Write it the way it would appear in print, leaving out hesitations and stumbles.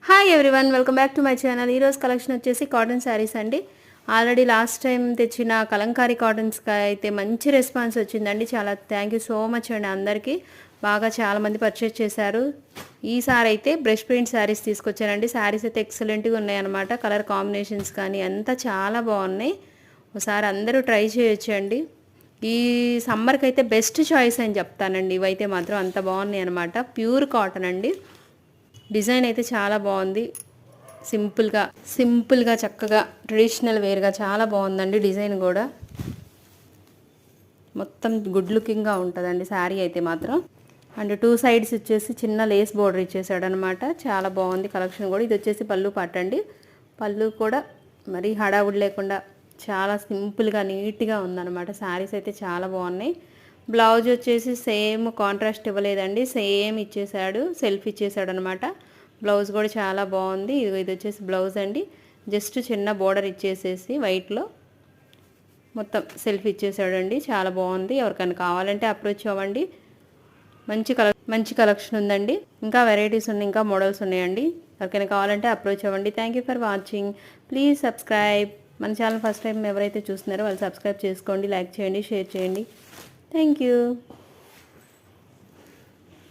Hi everyone, welcome back to my channel. ఈరోజు collection వచ్చేసి cotton saris అండి. ఆల్రెడీ లాస్ట్ టైం తెచ్చిన కలంకారీ కాటన్స్కి అయితే మంచి రెస్పాన్స్ వచ్చిందండి. చాలా థ్యాంక్ యూ సో మచ్ అండి. అందరికీ బాగా చాలామంది పర్చేస్ చేశారు. ఈసారి అయితే బ్రష్ పెయింట్ శారీస్ తీసుకొచ్చానండి. శారీస్ అయితే ఎక్సలెంట్గా ఉన్నాయన్నమాట. కలర్ కాంబినేషన్స్ కానీ అంతా చాలా బాగున్నాయి. ఒకసారి అందరూ ట్రై చేయొచ్చండి. ఈ సమ్మర్కి అయితే బెస్ట్ చాయిస్ అని చెప్తానండి. ఇవైతే మాత్రం అంత బాగున్నాయి అనమాట. ప్యూర్ కాటన్ అండి. డిజైన్ అయితే చాలా బాగుంది. సింపుల్గా చక్కగా ట్రెడిషనల్ వేర్గా చాలా బాగుందండి. డిజైన్ కూడా మొత్తం గుడ్ లుకింగ్గా ఉంటుందండి శారీ అయితే మాత్రం. అండ్ 2 సైడ్స్ వచ్చేసి చిన్న లేస్ బోర్డర్ ఇచ్చేసాడు అనమాట. చాలా బాగుంది కలెక్షన్ కూడా. ఇది వచ్చేసి పళ్ళు పాట అండి. పళ్ళు కూడా మరీ హడావుడి లేకుండా చాలా సింపుల్గా నీట్గా ఉందన్నమాట. శారీస్ అయితే చాలా బాగున్నాయి. బ్లౌజ్ వచ్చేసి సేమ్ కాంట్రాస్ట్ ఇవ్వలేదండి, సేమ్ ఇచ్చేసాడు, సెల్ఫ్ ఇచ్చేసాడు అనమాట. బ్లౌజ్ కూడా చాలా బాగుంది. ఇది వచ్చేసి బ్లౌజ్ అండి. జస్ట్ చిన్న బోర్డర్ ఇచ్చేసేసి వైట్లో మొత్తం సెల్ఫ్ ఇచ్చేసాడండి. చాలా బాగుంది. ఎవరికైనా కావాలంటే అప్రోచ్ అవ్వండి. మంచి కలెక్షన్ ఉందండి. ఇంకా వెరైటీస్ ఉన్నాయి, ఇంకా మోడల్స్ ఉన్నాయండి. ఎవరికైనా కావాలంటే అప్రోచ్ అవ్వండి. Thank you for watching. Please subscribe. మన ఛానల్ ఫస్ట్ టైం ఎవరైతే చూస్తున్నారో వాళ్ళు సబ్స్క్రైబ్ చేసుకోండి, లైక్ చేయండి, షేర్ చేయండి. Thank you.